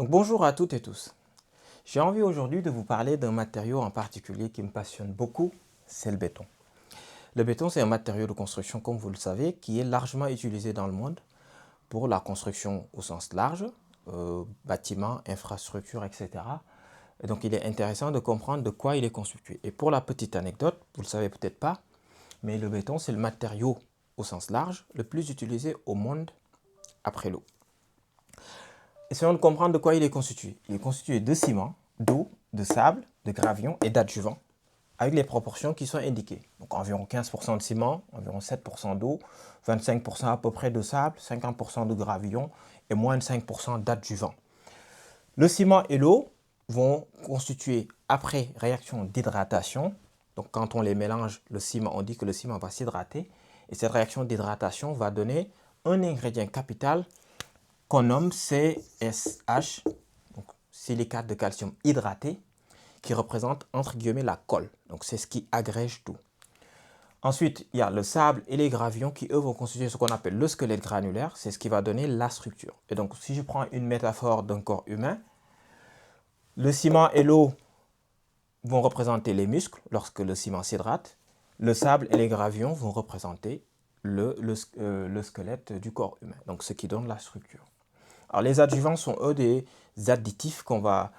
Donc bonjour à toutes et tous. J'ai envie aujourd'hui de vous parler d'un matériau en particulier qui me passionne beaucoup, c'est le béton. Le béton, c'est un matériau de construction, comme vous le savez, qui est largement utilisé dans le monde pour la construction au sens large, bâtiments, infrastructures, etc. Et donc il est intéressant de comprendre de quoi il est constitué. Et pour la petite anecdote, vous ne le savez peut-être pas, mais le béton, c'est le matériau au sens large le plus utilisé au monde après l'eau. Essayons de comprendre de quoi il est constitué. Il est constitué de ciment, d'eau, de sable, de gravillon et d'adjuvants, avec les proportions qui sont indiquées. Donc environ 15% de ciment, environ 7% d'eau, 25% à peu près de sable, 50% de gravillon et moins de 5% d'adjuvants. Le ciment et l'eau vont constituer, après réaction d'hydratation, donc quand on les mélange, le ciment, on dit que le ciment va s'hydrater, et cette réaction d'hydratation va donner un ingrédient capital qu'on nomme CSH, donc silicate de calcium hydraté, qui représente entre guillemets la colle. Donc c'est ce qui agrège tout. Ensuite, il y a le sable et les gravillons qui, eux, vont constituer ce qu'on appelle le squelette granulaire. C'est ce qui va donner la structure. Et donc, si je prends une métaphore d'un corps humain, le ciment et l'eau vont représenter les muscles lorsque le ciment s'hydrate. Le sable et les gravillons vont représenter le squelette du corps humain. Donc, ce qui donne la structure. Alors, les adjuvants sont, eux, des additifs qu'on va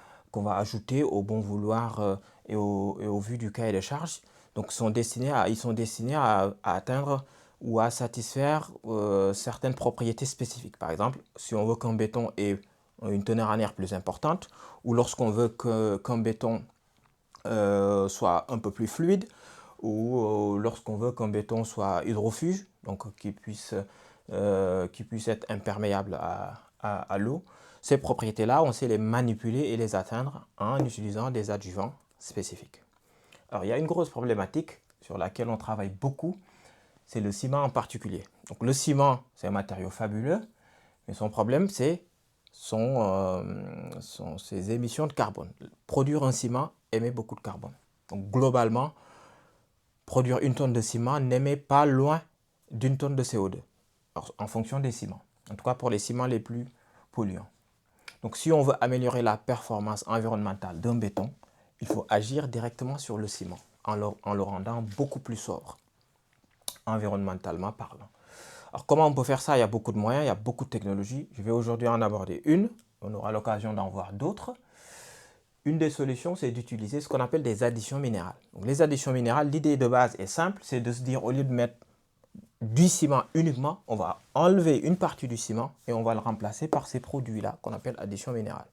ajouter au bon vouloir et au vu du cahier de charges. Donc, ils sont destinés à atteindre ou à satisfaire certaines propriétés spécifiques. Par exemple, si on veut qu'un béton ait une teneur en air plus importante, ou lorsqu'on veut qu'un béton soit un peu plus fluide, ou lorsqu'on veut qu'un béton soit hydrofuge, donc qu'il puisse être imperméable à l'eau. Ces propriétés-là, on sait les manipuler et les atteindre en utilisant des adjuvants spécifiques. Alors, il y a une grosse problématique sur laquelle on travaille beaucoup, c'est le ciment en particulier. Donc, le ciment, c'est un matériau fabuleux, mais son problème, c'est ses émissions de carbone. Produire un ciment émet beaucoup de carbone. Donc, globalement, produire une tonne de ciment n'émet pas loin d'une tonne de CO2, en fonction des ciments. En tout cas, pour les ciments les plus polluants. Donc, si on veut améliorer la performance environnementale d'un béton, il faut agir directement sur le ciment en le rendant beaucoup plus sobre, environnementalement parlant. Alors, comment on peut faire ça? Il y a beaucoup de moyens, il y a beaucoup de technologies. Je vais aujourd'hui en aborder une. On aura l'occasion d'en voir d'autres. Une des solutions, c'est d'utiliser ce qu'on appelle des additions minérales. Donc, les additions minérales, l'idée de base est simple, c'est de se dire, au lieu de mettre du ciment uniquement, on va enlever une partie du ciment et on va le remplacer par ces produits-là qu'on appelle additions minérales.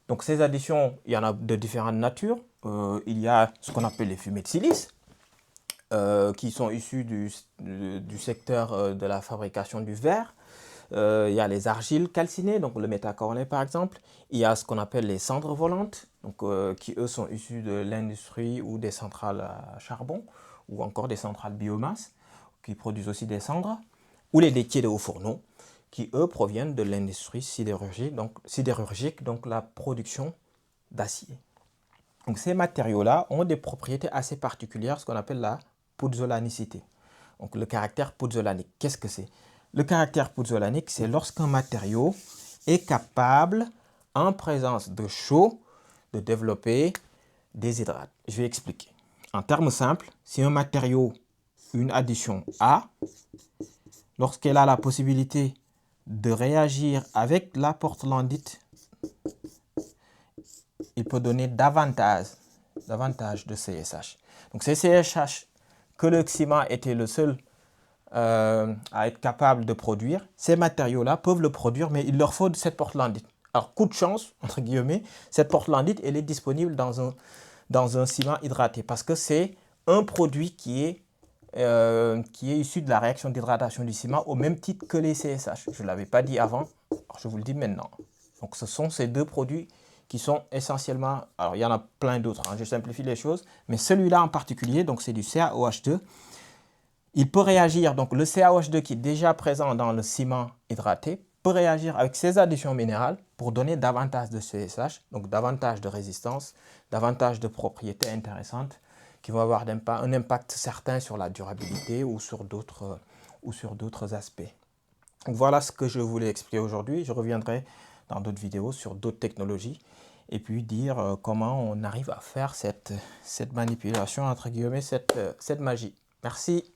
Donc ces additions, il y en a de différentes natures. Il y a ce qu'on appelle les fumées de silice, qui sont issues du secteur de la fabrication du verre. Il y a les argiles calcinées, donc le métacorné par exemple. Il y a ce qu'on appelle les cendres volantes, donc, qui eux sont issus de l'industrie ou des centrales à charbon, ou encore des centrales biomasse, qui produisent aussi des cendres, ou les laitiers de hauts fourneaux, qui eux proviennent de l'industrie sidérurgique, donc la production d'acier. Donc ces matériaux-là ont des propriétés assez particulières, ce qu'on appelle la pouzzolanicité. Donc le caractère puzzolanique, qu'est-ce que c'est? Le caractère puzzolanique, c'est lorsqu'un matériau est capable, en présence de chaud, de développer des hydrates. Je vais expliquer. En termes simples, si un matériau, une addition A, lorsqu'elle a la possibilité de réagir avec la portlandite, il peut donner davantage de CSH. Donc c'est CSH que le ciment était le seul à être capable de produire. Ces matériaux-là peuvent le produire, mais il leur faut cette portlandite. Alors, coup de chance, entre guillemets, cette portlandite, elle est disponible dans un ciment hydraté parce que c'est un produit qui est issu de la réaction d'hydratation du ciment au même titre que les CSH. Je ne l'avais pas dit avant, alors je vous le dis maintenant. Donc, ce sont ces deux produits qui sont essentiellement, alors il y en a plein d'autres, je simplifie les choses, mais celui-là en particulier, donc c'est du CaOH2, il peut réagir, donc le CaOH2 qui est déjà présent dans le ciment hydraté, peut réagir avec ces additions minérales pour donner davantage de CSH, donc davantage de résistance, davantage de propriétés intéressantes qui vont avoir un impact certain sur la durabilité ou sur d'autres aspects. Donc voilà ce que je voulais expliquer aujourd'hui. Je reviendrai dans d'autres vidéos sur d'autres technologies et puis dire comment on arrive à faire cette manipulation, entre guillemets, cette magie. Merci.